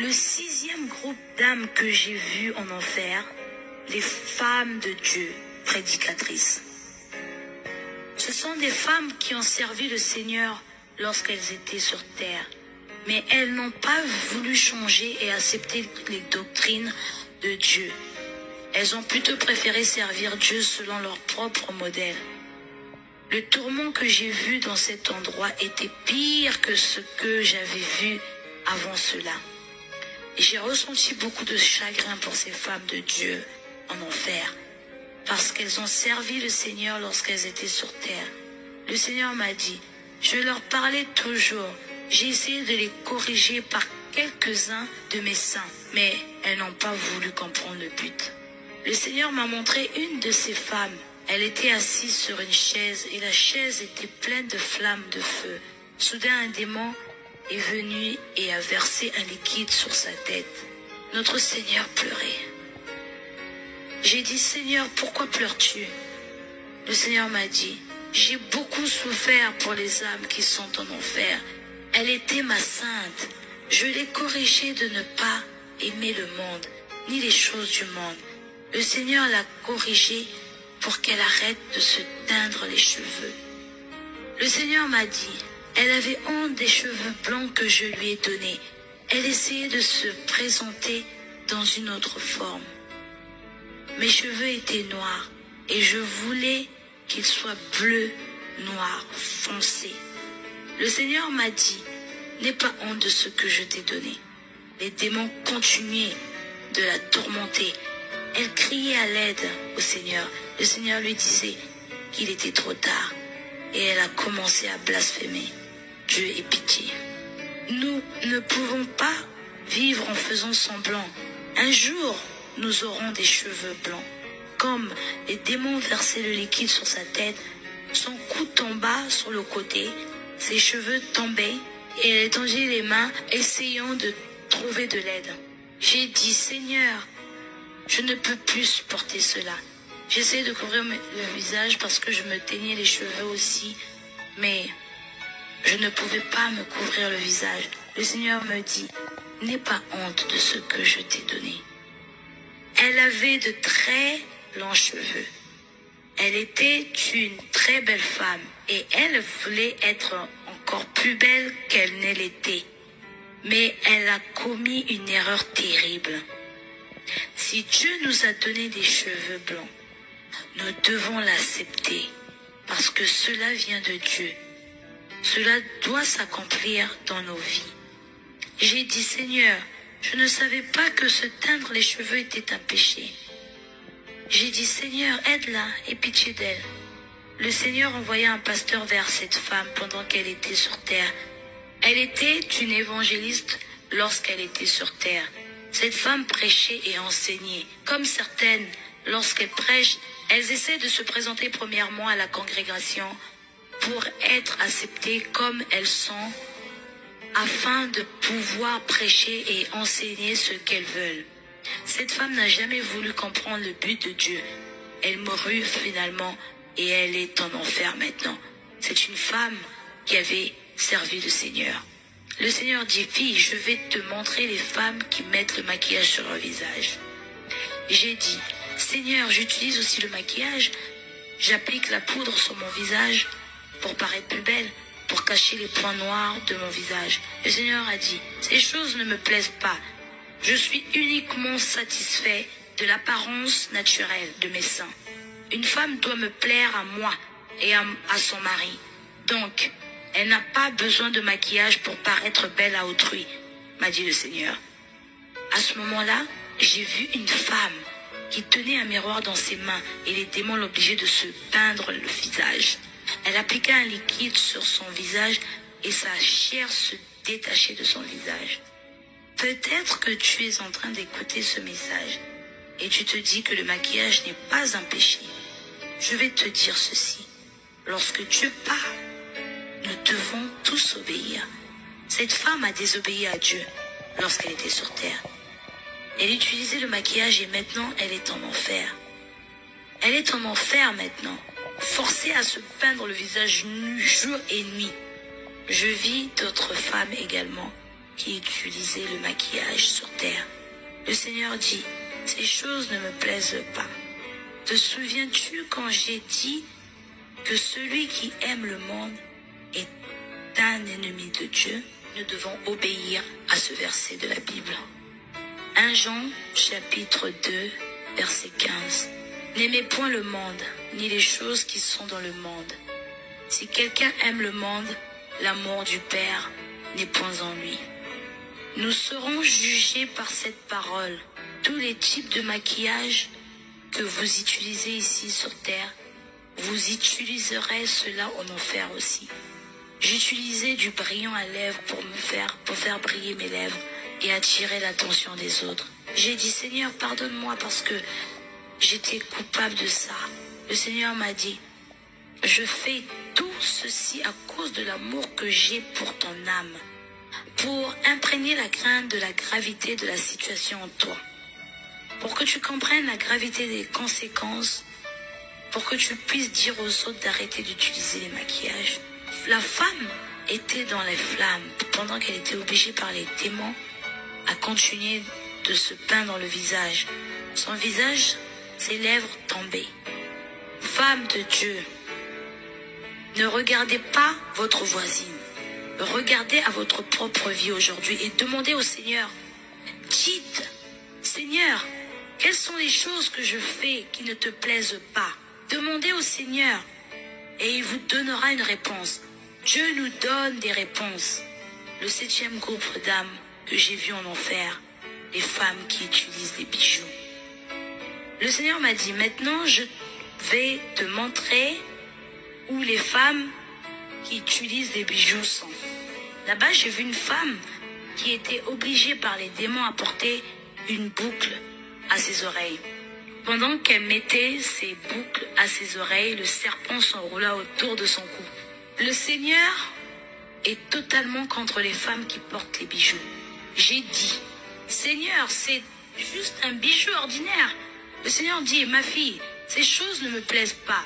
Le sixième groupe d'âmes que j'ai vu en enfer, les femmes de Dieu, prédicatrices. Ce sont des femmes qui ont servi le Seigneur lorsqu'elles étaient sur terre. Mais elles n'ont pas voulu changer et accepter les doctrines de Dieu. Elles ont plutôt préféré servir Dieu selon leur propre modèle. Le tourment que j'ai vu dans cet endroit était pire que ce que j'avais vu avant cela. Et j'ai ressenti beaucoup de chagrin pour ces femmes de Dieu en enfer, parce qu'elles ont servi le Seigneur lorsqu'elles étaient sur terre. Le Seigneur m'a dit, je leur parlais toujours. J'ai essayé de les corriger par quelques-uns de mes saints, mais elles n'ont pas voulu comprendre le but. Le Seigneur m'a montré une de ces femmes. Elle était assise sur une chaise et la chaise était pleine de flammes de feu. Soudain, un démon est venu et a versé un liquide sur sa tête. Notre Seigneur pleurait. J'ai dit, Seigneur, pourquoi pleures-tu? Le Seigneur m'a dit, j'ai beaucoup souffert pour les âmes qui sont en enfer. Elle était ma sainte. Je l'ai corrigée de ne pas aimer le monde, ni les choses du monde. Le Seigneur l'a corrigée pour qu'elle arrête de se teindre les cheveux. Le Seigneur m'a dit, elle avait honte des cheveux blancs que je lui ai donnés. Elle essayait de se présenter dans une autre forme. Mes cheveux étaient noirs et je voulais qu'ils soient bleus, noirs, foncés. Le Seigneur m'a dit, n'aie pas honte de ce que je t'ai donné. Les démons continuaient de la tourmenter. Elle criait à l'aide au Seigneur. Le Seigneur lui disait qu'il était trop tard. Et elle a commencé à blasphémer. Dieu ait pitié. Nous ne pouvons pas vivre en faisant semblant. Un jour, nous aurons des cheveux blancs. Comme les démons versaient le liquide sur sa tête, son cou tomba sur le côté. Ses cheveux tombaient et elle étendit les mains, essayant de trouver de l'aide. J'ai dit, Seigneur, je ne peux plus supporter cela. J'essayais de couvrir le visage parce que je me teignais les cheveux aussi, mais je ne pouvais pas me couvrir le visage. Le Seigneur me dit, n'aie pas honte de ce que je t'ai donné. Elle avait de très blancs cheveux. Elle était une très belle femme et elle voulait être encore plus belle qu'elle ne l'était. Mais elle a commis une erreur terrible. Si Dieu nous a donné des cheveux blancs, nous devons l'accepter parce que cela vient de Dieu. Cela doit s'accomplir dans nos vies. J'ai dit, Seigneur, je ne savais pas que se teindre les cheveux était un péché. J'ai dit, Seigneur, aide-la et pitié d'elle. Le Seigneur envoya un pasteur vers cette femme pendant qu'elle était sur terre. Elle était une évangéliste lorsqu'elle était sur terre. Cette femme prêchait et enseignait. Comme certaines, lorsqu'elles prêchent, elles essaient de se présenter premièrement à la congrégation pour être acceptées comme elles sont, afin de pouvoir prêcher et enseigner ce qu'elles veulent. Cette femme n'a jamais voulu comprendre le but de Dieu. Elle mourut finalement et elle est en enfer maintenant. C'est une femme qui avait servi le Seigneur. Le Seigneur dit, fille, je vais te montrer les femmes qui mettent le maquillage sur leur visage. J'ai dit, Seigneur, j'utilise aussi le maquillage. J'applique la poudre sur mon visage pour paraître plus belle, pour cacher les points noirs de mon visage. Le Seigneur a dit, ces choses ne me plaisent pas. Je suis uniquement satisfait de l'apparence naturelle de mes seins. Une femme doit me plaire à moi et à son mari. Donc, elle n'a pas besoin de maquillage pour paraître belle à autrui, m'a dit le Seigneur. À ce moment-là, j'ai vu une femme qui tenait un miroir dans ses mains et les démons l'obligeaient de se peindre le visage. Elle appliqua un liquide sur son visage et sa chair se détachait de son visage. Peut-être que tu es en train d'écouter ce message et tu te dis que le maquillage n'est pas un péché. Je vais te dire ceci. Lorsque Dieu parle, nous devons tous obéir. Cette femme a désobéi à Dieu lorsqu'elle était sur terre. Elle utilisait le maquillage et maintenant elle est en enfer. Elle est en enfer maintenant, forcée à se peindre le visage nu jour et nuit. Je vis d'autres femmes également qui utilisaient le maquillage sur terre. Le Seigneur dit, ces choses ne me plaisent pas. Te souviens-tu quand j'ai dit que celui qui aime le monde est un ennemi de Dieu? Nous devons obéir à ce verset de la Bible. 1 Jean, chapitre 2, verset 15. N'aimez point le monde, ni les choses qui sont dans le monde. Si quelqu'un aime le monde, l'amour du Père n'est point en lui. Nous serons jugés par cette parole. Tous les types de maquillage que vous utilisez ici sur terre, vous utiliserez cela en enfer aussi. J'utilisais du brillant à lèvres pour faire briller mes lèvres et attirer l'attention des autres. J'ai dit, Seigneur, pardonne-moi parce que j'étais coupable de ça. Le Seigneur m'a dit, je fais tout ceci à cause de l'amour que j'ai pour ton âme, pour imprégner la crainte de la gravité de la situation en toi, pour que tu comprennes la gravité des conséquences, pour que tu puisses dire aux autres d'arrêter d'utiliser les maquillages. La femme était dans les flammes pendant qu'elle était obligée par les démons à continuer de se peindre le visage. Son visage, ses lèvres tombaient. Femme de Dieu, ne regardez pas votre voisine. Regardez à votre propre vie aujourd'hui et demandez au Seigneur. Dites, Seigneur, quelles sont les choses que je fais qui ne te plaisent pas? Demandez au Seigneur et il vous donnera une réponse. Dieu nous donne des réponses. Le 7e groupe d'âmes que j'ai vu en enfer, les femmes qui utilisent des bijoux. Le Seigneur m'a dit, maintenant je vais te montrer où les femmes qui utilisent des bijoux sont. Là-bas, j'ai vu une femme qui était obligée par les démons à porter une boucle à ses oreilles. Pendant qu'elle mettait ses boucles à ses oreilles, le serpent s'enroula autour de son cou. Le Seigneur est totalement contre les femmes qui portent les bijoux. J'ai dit, Seigneur, c'est juste un bijou ordinaire. Le Seigneur dit, ma fille, ces choses ne me plaisent pas.